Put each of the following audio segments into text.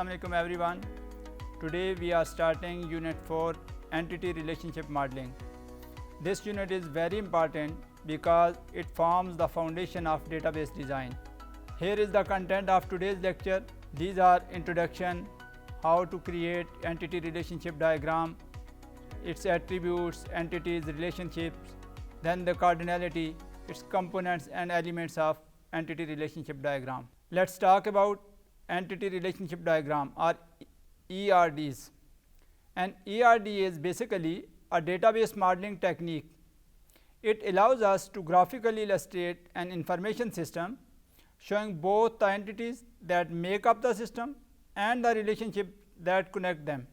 Assalamualaikum everyone. Today we are starting Unit 4 Entity Relationship Modeling. This unit is very important because it forms the foundation of database design. Here is the content of today's lecture. These are introduction, how to create entity relationship diagram, its attributes, entities, relationships, then the cardinality, its components and elements of entity relationship diagram. Let's talk about entity relationship diagram or ERDs. An ERD is basically a database modeling technique. It allows us to graphically illustrate an information system showing both the entities that make up the system and the relationship that connect them.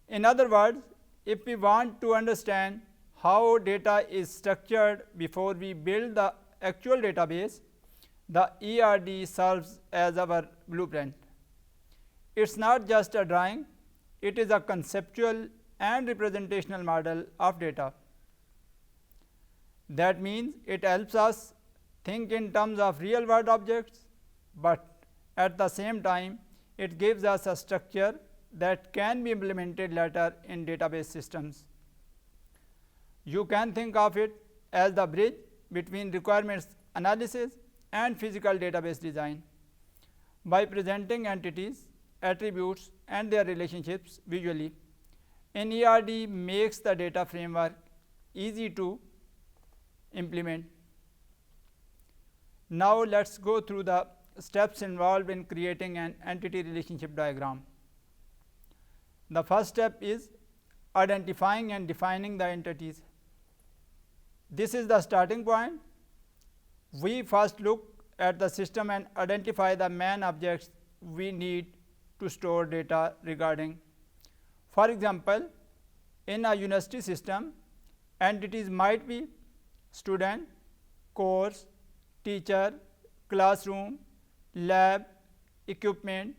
In other words, if we want to understand how data is structured before we build the actual database, the ERD serves as our blueprint. It's not just a drawing, it is a conceptual and representational model of data. That means it helps us think in terms of real world objects, but at the same time it gives us a structure that can be implemented later in database systems. You can think of it as the bridge between requirements analysis and physical database design. By presenting entities, attributes and their relationships visually, an ERD makes the data framework easy to implement. Now let's go through the steps involved in creating an entity relationship diagram. The first step is identifying and defining the entities. This is the starting point. We first look at the system and identify the main objects we need to store data regarding. For example, in a university system, entities might be student, course, teacher, classroom, lab, equipment,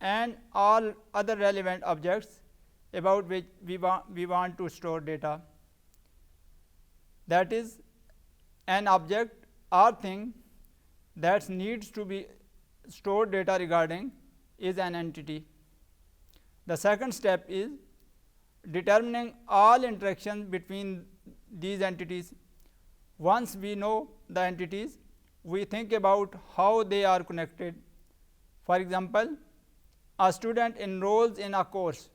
and all other relevant objects about which we want to store data. That is, an object or thing that needs to be stored data regarding is an entity. The second step is determining all interactions between these entities. Once we know the entities, we think about how they are connected. For example, a student enrolls in a course.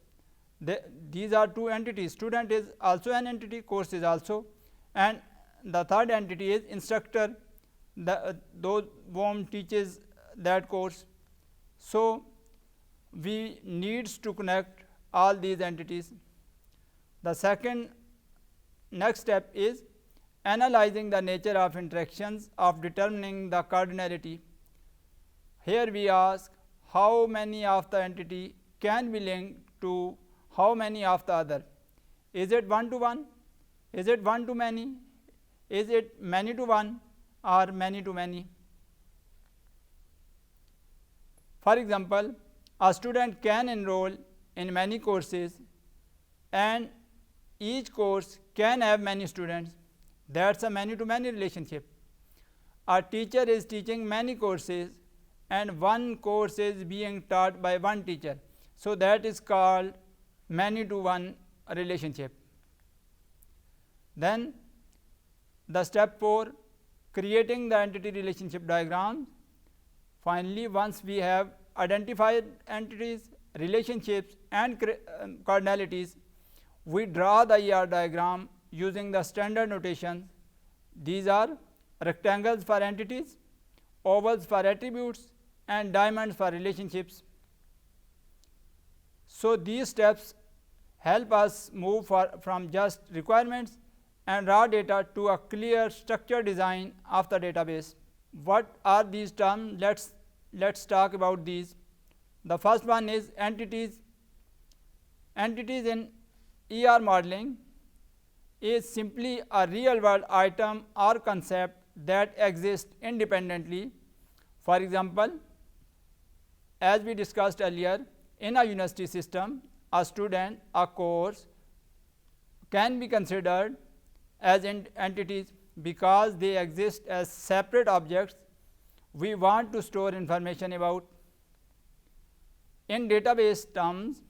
These are two entities. Student is also an entity, course is also, and the third entity is instructor, those whom teaches that course. So we needs to connect all these entities. The next step is analyzing the nature of interactions of determining the cardinality. Here we ask how many of the entity can be linked to how many of the other. Is it one to one? Is it one to many? Is it many to one or many to many? For example, a student can enroll in many courses and each course can have many students. That's a many to many relationship. A teacher is teaching many courses and one course is being taught by one teacher. So that is called many to one relationship. Then the step 4, creating the entity relationship diagram. Finally, once we have identified entities, relationships and cardinalities, we draw the ER diagram using the standard notation. These are rectangles for entities, ovals for attributes and diamonds for relationships. So these steps help us move from just requirements and raw data to a clear structured design of the database. What are these terms? Let's talk about these. The first one is entities. Entities in ER modeling is simply a real world item or concept that exists independently. For example, as we discussed earlier, in a university system, a student, a course can be considered as entities because they exist as separate objects we want to store information about. In database terms,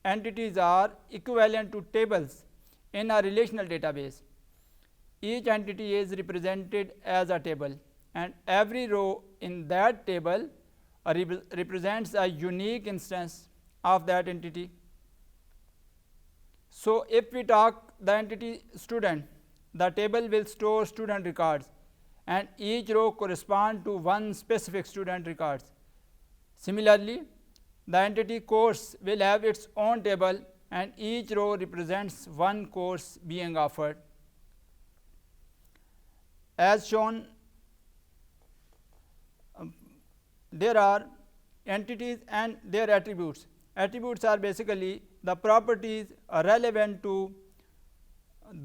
entities are equivalent to tables in a relational database. Each entity is represented as a table, and every row in that table represents a unique instance of that entity. So if we talk the entity student, the table will store student records, and each row corresponds to one specific student records. Similarly, the entity course will have its own table, and each row represents one course being offered. As shown, there are entities and their attributes. Attributes are basically the properties relevant to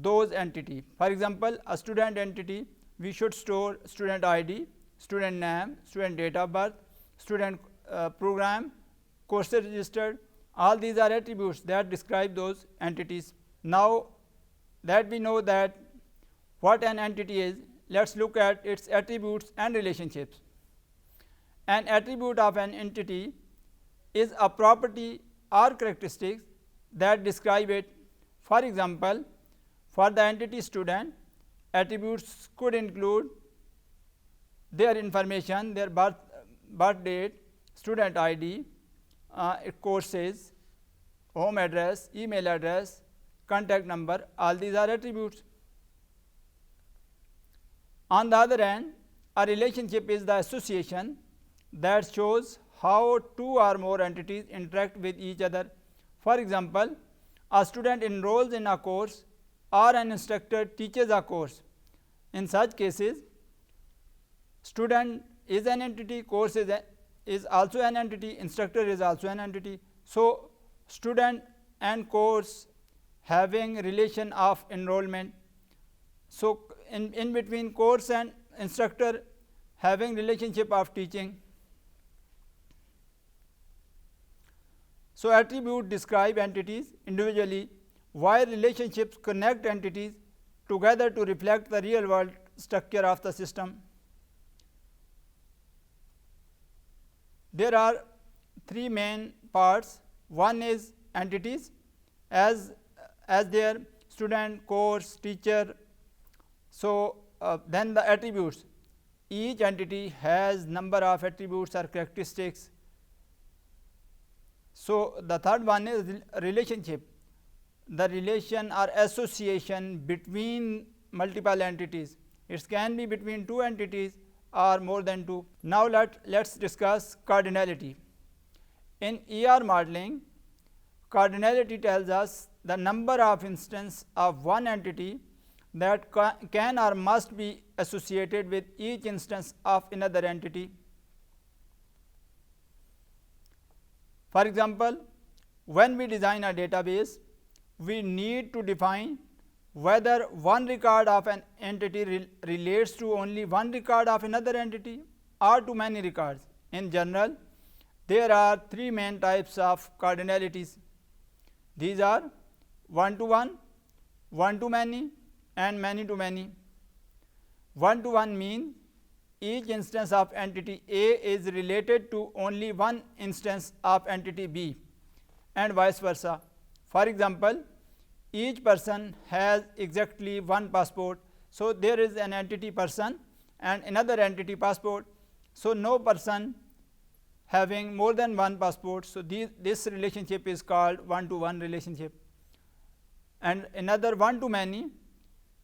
those entities. For example, a student entity, we should store student ID, student name, student date of birth, student program, courses registered. All these are attributes that describe those entities. Now that we know that what an entity is, let's look at its attributes and relationships. An attribute of an entity is a property or characteristics that describe it. For example, for the entity student, attributes could include their information, their birth date, student ID, courses, home address, email address, contact number. All these are attributes. On the other hand, a relationship is the association that shows how two or more entities interact with each other. For example, a student enrolls in a course or an instructor teaches a course. In such cases, student is an entity, course is also an entity, instructor is also an entity. So student and course having relation of enrollment. So in between course and instructor having relationship of teaching. So attributes describe entities individually, while relationships connect entities together to reflect the real world structure of the system. There are three main parts. One is entities, as their student, course, teacher. So then the attributes. Each entity has number of attributes or characteristics. So the third one is relationship, the relation or association between multiple entities. It can be between two entities or more than two. Now let's discuss cardinality. In ER modeling, cardinality tells us the number of instances of one entity that can or must be associated with each instance of another entity. For example, when we design a database, we need to define whether one record of an entity relates to only one record of another entity or to many records. In general, there are three main types of cardinalities. These are one-to-one, one-to-many, and many-to-many. One-to-one means each instance of entity A is related to only one instance of entity B, and vice versa. For example, each person has exactly one passport. So there is an entity person and another entity passport. So no person having more than one passport. So this relationship is called one-to-one relationship. And another one-to-many,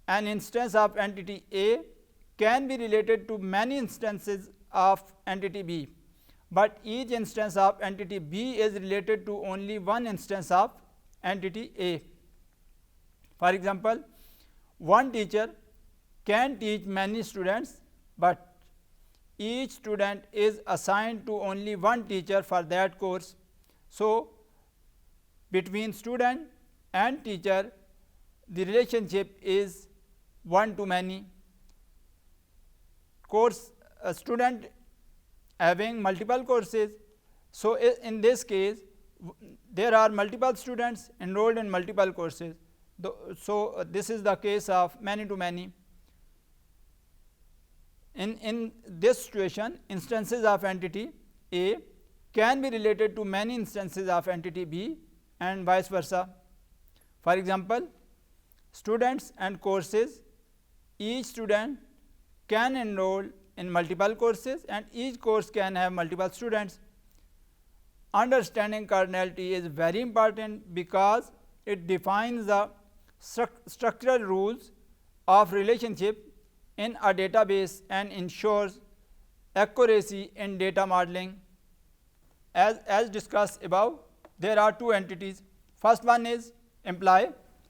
an instance of entity A can be related to many instances of entity B, but each instance of entity B is related to only one instance of entity A. For example, one teacher can teach many students, but each student is assigned to only one teacher for that course. So between student and teacher, the relationship is one-to-many. Course student having multiple courses. So in this case, there are multiple students enrolled in multiple courses. So this is the case of many-to-many. In this situation, instances of entity A can be related to many instances of entity B and vice versa. For example, students and courses. Each student can enroll in multiple courses and each course can have multiple students. Understanding cardinality is very important because it defines the structural rules of relationship in a database and ensures accuracy in data modeling. As discussed above, there are two entities. First one is employee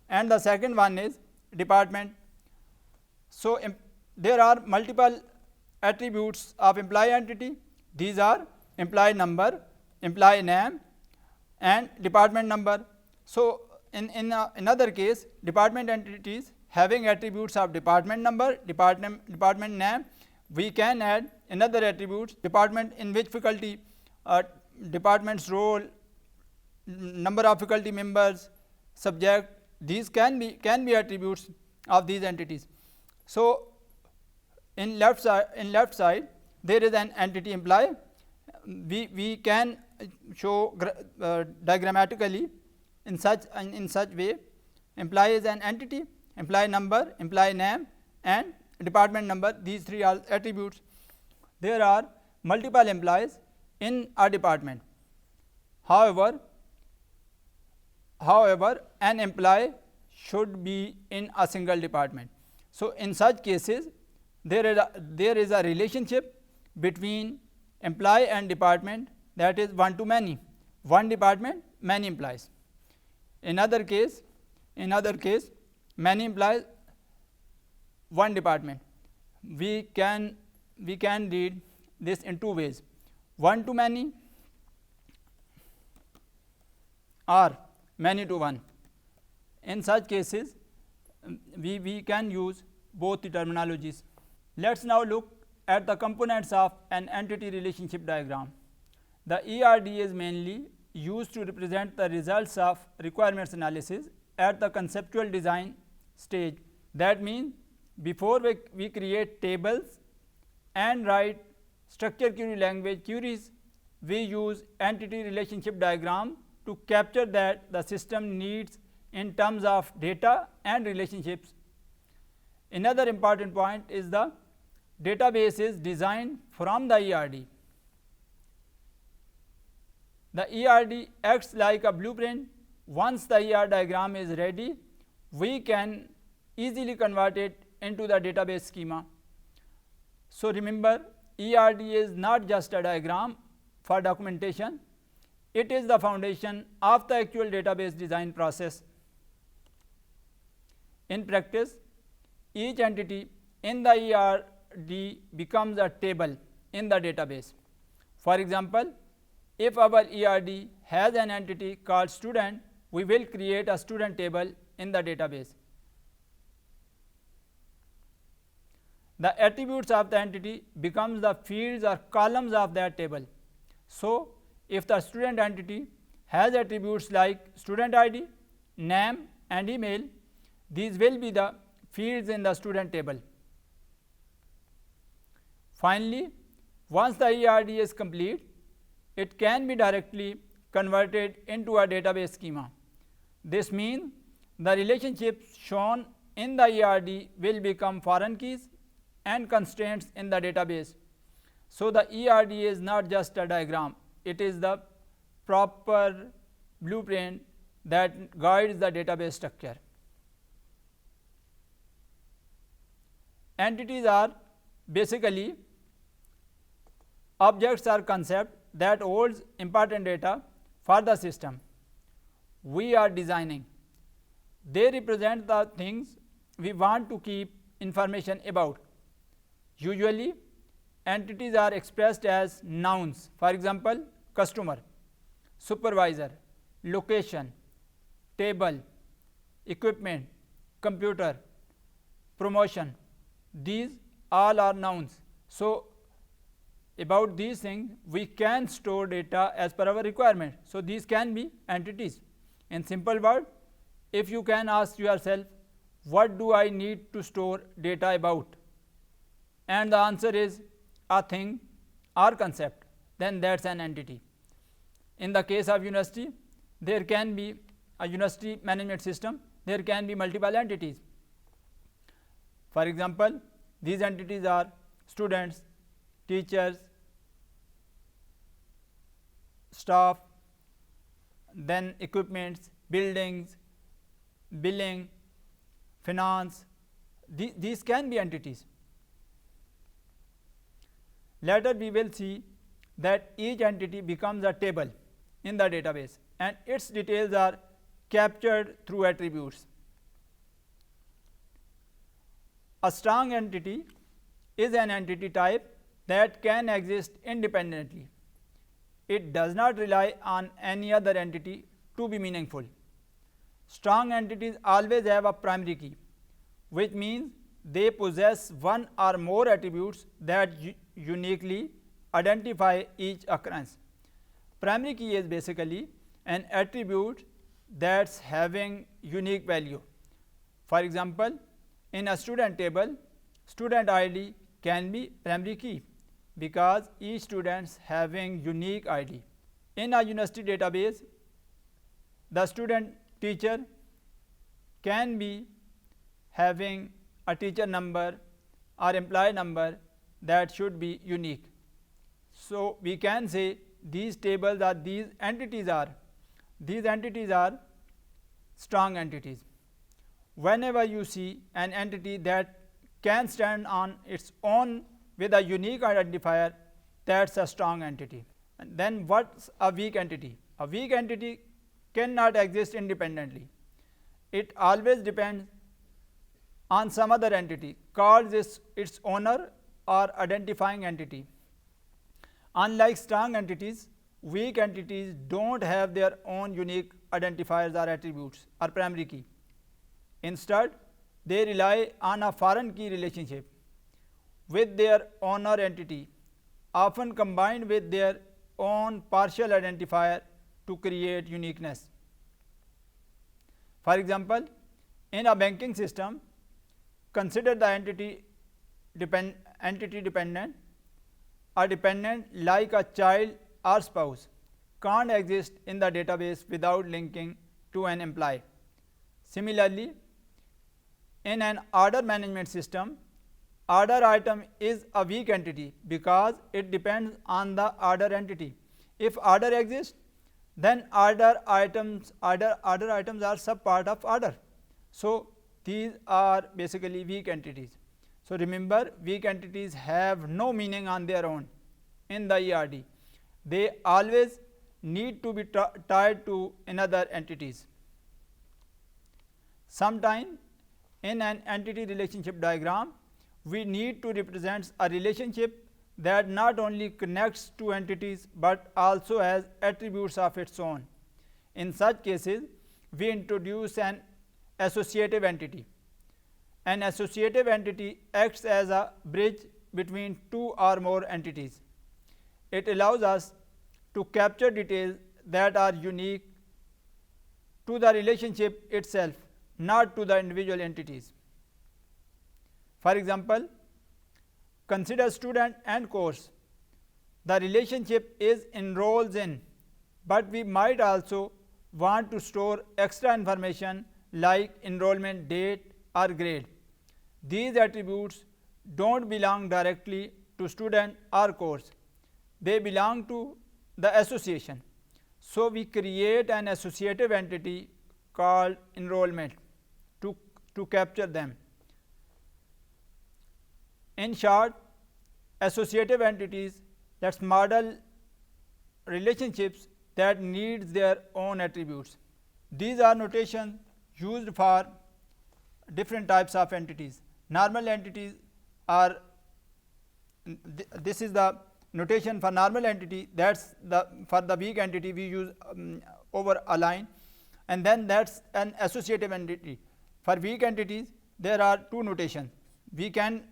and the second one is department. So there are multiple attributes of employee entity. These are employee number, employee name and department number. So in another case, department entities having attributes of department number, department name, we can add another attributes, department in which faculty, department's role, number of faculty members, subject. These can be attributes of these entities. So in left side there is an entity employee. We can show diagrammatically in such way. Employee is an entity, employee number, employee name and department number. These three are attributes. There are multiple employees in a department. However, an employee should be in a single department. So in such cases, there is a relationship between employee and department, that is one to many, one department, many employees. In other case, many employees, one department. We can read this in two ways: one to many or many to one. In such cases, we can use both the terminologies. Let's now look at the components of an entity relationship diagram. The ERD is mainly used to represent the results of requirements analysis at the conceptual design stage. That means before we create tables and write structure query language queries, we use entity relationship diagram to capture that the system needs in terms of data and relationships. Another important point is the database is designed from the ERD. The ERD acts like a blueprint. Once the ER diagram is ready, we can easily convert it into the database schema. So remember, ERD is not just a diagram for documentation, it is the foundation of the actual database design process. In practice, each entity in the ERD becomes a table in the database. For example, if our ERD has an entity called student, we will create a student table in the database. The attributes of the entity becomes the fields or columns of that table. So if the student entity has attributes like student ID, name and email, these will be the fields in the student table. Finally, once the ERD is complete, it can be directly converted into a database schema. This means the relationships shown in the ERD will become foreign keys and constraints in the database. So the ERD is not just a diagram, it is the proper blueprint that guides the database structure. Entities are basically objects or concepts that holds important data for the system we are designing. They represent the things we want to keep information about. Usually, entities are expressed as nouns. For example, customer, supervisor, location, table, equipment, computer, promotion. These all are nouns. So about these things we can store data as per our requirement. So these can be entities. In simple word, if you can ask yourself, what do I need to store data about? and the answer is a thing or concept, then that's an entity. In the case of university, there can be a university management system, there can be multiple entities. For example, these entities are students, teachers, staff, then equipments, buildings, billing, finance. These can be entities. Later we will see that each entity becomes a table in the database and its details are captured through attributes. A strong entity is an entity type that can exist independently. It does not rely on any other entity to be meaningful. Strong entities always have a primary key, which means they possess one or more attributes that uniquely identify each occurrence. Primary key is basically an attribute that's having unique value. For example, in a student table, student ID can be primary key because each student having unique ID. In a university database, the student teacher can be having a teacher number or employee number that should be unique. So we can say these tables are these entities are strong entities. Whenever you see an entity that can stand on its own with a unique identifier, that's a strong entity. And then what's a weak entity? A weak entity cannot exist independently. It always depends on some other entity called its owner or identifying entity. Unlike strong entities, weak entities don't have their own unique identifiers or attributes or primary key. Instead, they rely on a foreign key relationship with their owner entity, often combined with their own partial identifier to create uniqueness. For example, in a banking system, consider the entity dependent. A dependent like a child or spouse can't exist in the database without linking to an employee. Similarly, in an order management system, order item is a weak entity because it depends on the order entity. If order exists, then order items are sub-part of order. So these are basically weak entities. So remember, weak entities have no meaning on their own in the ERD. They always need to be tied to another entities. Sometimes in an entity relationship diagram, we need to represent a relationship that not only connects two entities but also has attributes of its own. In such cases, we introduce an associative entity. An associative entity acts as a bridge between two or more entities. It allows us to capture details that are unique to the relationship itself, not to the individual entities. For example, consider student and course. The relationship is enrolls in, but we might also want to store extra information like enrollment date or grade. These attributes don't belong directly to student or course. They belong to the association. So we create an associative entity called enrollment to capture them. In short, associative entities let's model relationships that needs their own attributes. These are notations used for different types of entities. Normal entities are, this is the notation for normal entity, that's for the weak entity we use over a line, and then that's an associative entity. For weak entities there are two notations. We can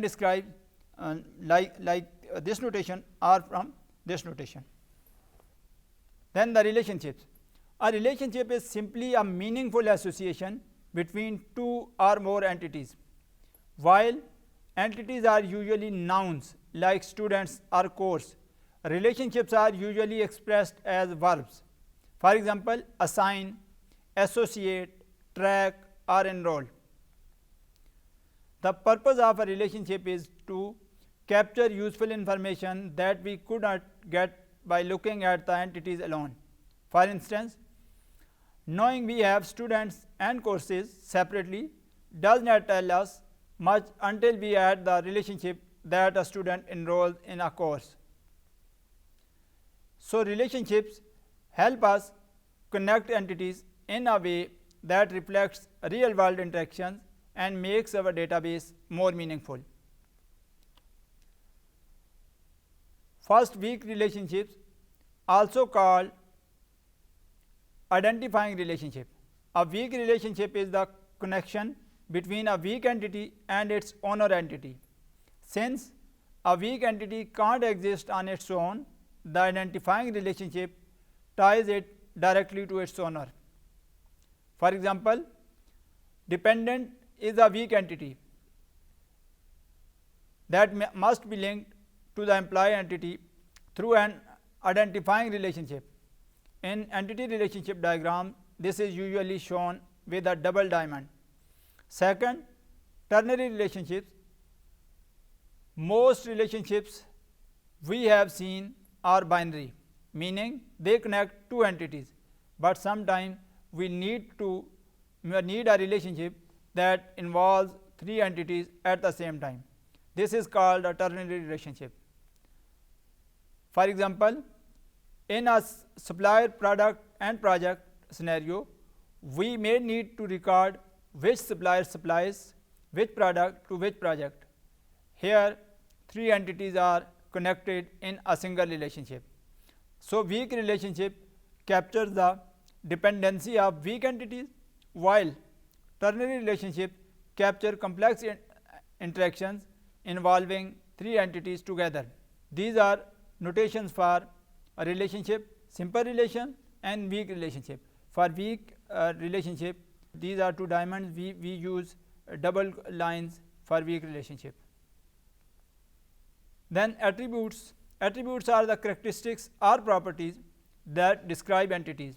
describe like this notation or from this notation. Then the relationships. A relationship is simply a meaningful association between two or more entities, while Entities are usually nouns like students or course. Relationships are usually expressed as verbs. For example, assign, associate, track, or enroll. The purpose of a relationship is to capture useful information that we could not get by looking at the entities alone. For instance, knowing we have students and courses separately does not tell us much until we add the relationship that a student enrolls in a course. So, relationships help us connect entities in a way that reflects real world interactions and makes our database more meaningful. First, weak relationships, also called identifying relationship. A weak relationship is the connection between a weak entity and its owner entity. Since a weak entity can't exist on its own, the identifying relationship ties it directly to its owner. For example, dependent is a weak entity that must be linked to the employee entity through an identifying relationship. In entity relationship diagram, this is usually shown with a double diamond. Second, ternary relationships. Most relationships we have seen are binary, meaning they connect two entities, but sometimes we need a relationship that involves three entities at the same time. This is called a ternary relationship. For example, in a supplier, product and project scenario, we may need to record which supplier supplies which product to which project. Here, three entities are connected in a single relationship. So, weak relationship captures the dependency of weak entities, while ternary relationship capture complex interactions involving three entities together. These are notations for a relationship: simple relation and weak relationship. For weak relationship, these are two diamonds. We use double lines for weak relationship. Then attributes. Attributes are the characteristics or properties that describe entities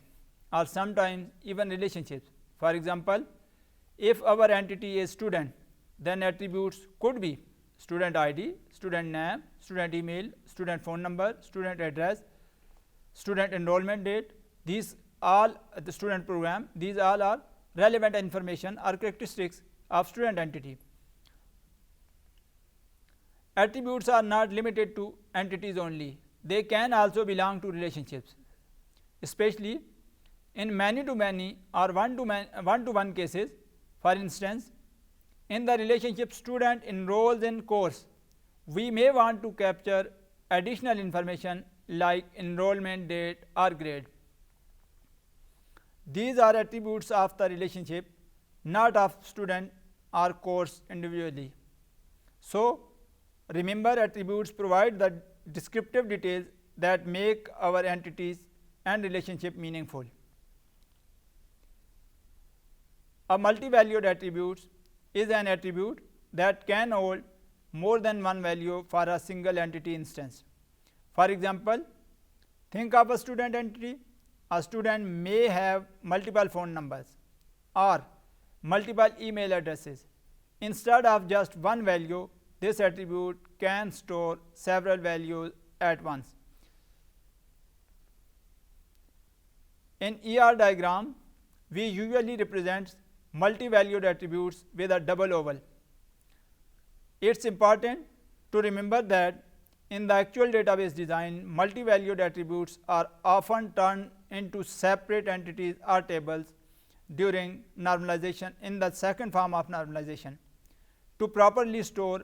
or sometimes even relationships. For example, if our entity is student, then attributes could be student ID, student name, student email, student phone number, student address, student enrollment date. These all the student program, these all are relevant information or characteristics of student entity. Attributes are not limited to entities only. They can also belong to relationships, especially in many-to-many or one-to-one cases. For instance, in the relationship student enrolls in course, we may want to capture additional information like enrollment date or grade. These are attributes of the relationship, not of student or course individually. So, remember, attributes provide the descriptive details that make our entities and relationship meaningful. A multi-valued attribute is an attribute that can hold more than one value for a single entity instance. For example, think of a student entity. A student may have multiple phone numbers or multiple email addresses. Instead of just one value, this attribute can store several values at once. In ER diagram, we usually represent multi-valued attributes with a double oval. It's important to remember that in the actual database design, multi-valued attributes are often turned into separate entities or tables during normalization in the second form of normalization. To properly store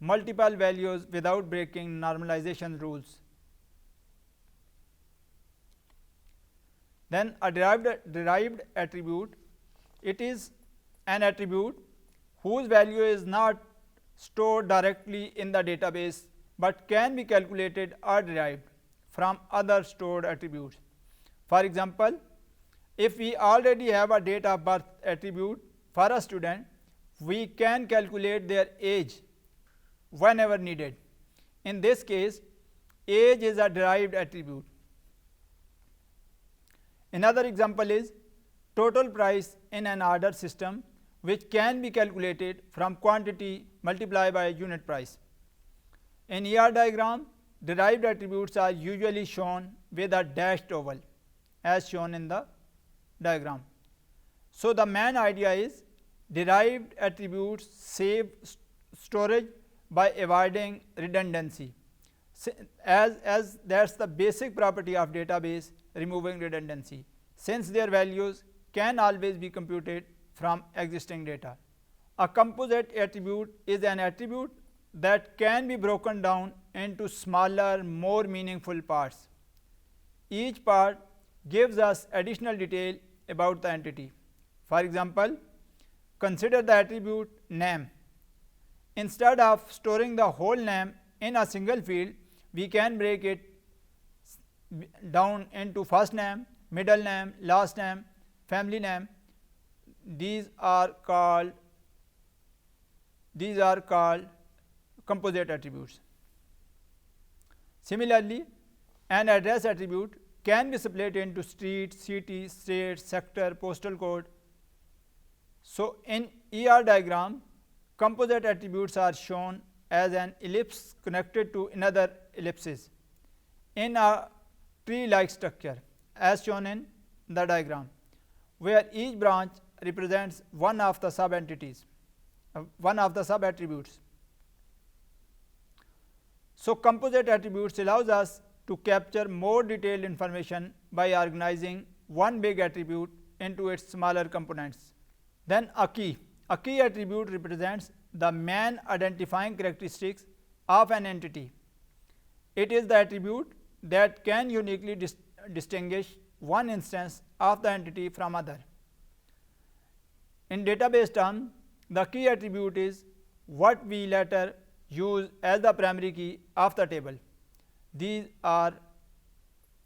multiple values without breaking normalization rules. Then a derived attribute, it is an attribute whose value is not stored directly in the database but can be calculated or derived from other stored attributes. For example, if we already have a date of birth attribute for a student, we can calculate their age whenever needed. In this case, age is a derived attribute. Another example is total price in an order system, which can be calculated from quantity multiplied by unit price. In ER diagram, derived attributes are usually shown with a dashed oval as shown in the diagram. So the main idea is derived attributes save storage by avoiding redundancy, as that's the basic property of database, removing redundancy, since their values can always be computed from existing data. A composite attribute is an attribute that can be broken down into smaller, more meaningful parts. Each part gives us additional detail about the entity. For example, consider the attribute name. Instead of storing the whole name in a single field, we can break it down into first name, middle name, last name, family name. These are called composite attributes. Similarly, an address attribute can be split into street, city, state, sector, postal code. So in ER diagram, composite attributes are shown as an ellipse connected to another ellipses in a tree-like structure as shown in the diagram, where each branch represents one of the sub-entities, one of the sub-attributes. So composite attributes allows us to capture more detailed information by organizing one big attribute into its smaller components. Then a key attribute represents the main identifying characteristics of an entity. It is the attribute that can uniquely distinguish one instance of the entity from other. In database terms, the key attribute is what we later use as the primary key of the table. These are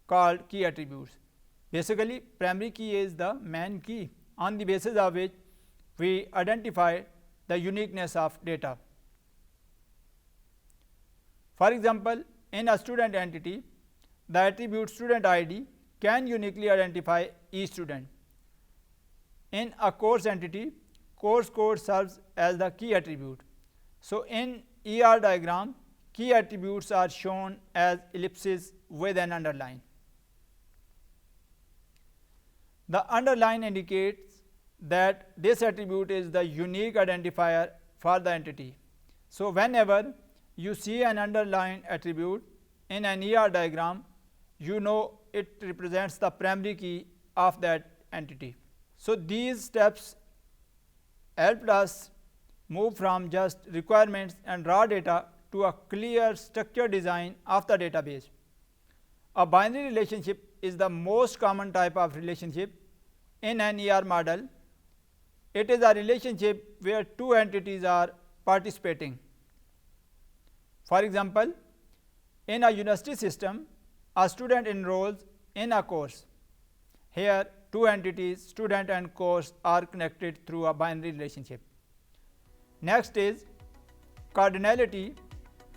called key attributes. Basically, primary key is the main key on the basis of which we identify the uniqueness of data. For example, in a student entity, the attribute student ID can uniquely identify each student. In a course entity, course code serves as the key attribute. So in ER diagram, key attributes are shown as ellipses with an underline. The underline indicates that this attribute is the unique identifier for the entity. So whenever you see an underlined attribute in an ER diagram, you know it represents the primary key of that entity. So these steps helped us move from just requirements and raw data to a clear structured design of the database. A binary relationship is the most common type of relationship in an ER model. It is a relationship where two entities are participating. For example, in a university system, a student enrolls in a course. Here, two entities, student and course, are connected through a binary relationship. Next is cardinality.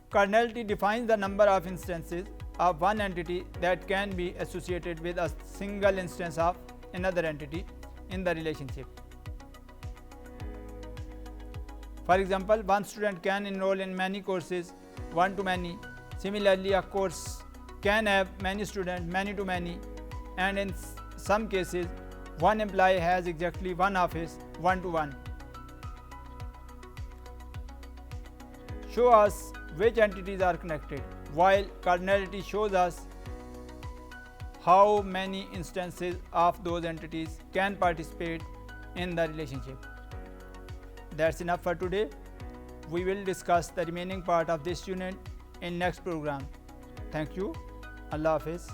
Cardinality defines the number of instances of one entity that can be associated with a single instance of another entity in the relationship. For example, one student can enroll in many courses, one to many. Similarly, a course can have many students, many to many, and in some cases, one employee has exactly one office, one to one. Show us which entities are connected, while cardinality shows us how many instances of those entities can participate in the relationship. That's enough for today. We will discuss the remaining part of this unit in next program. Thank you. Allah Hafiz.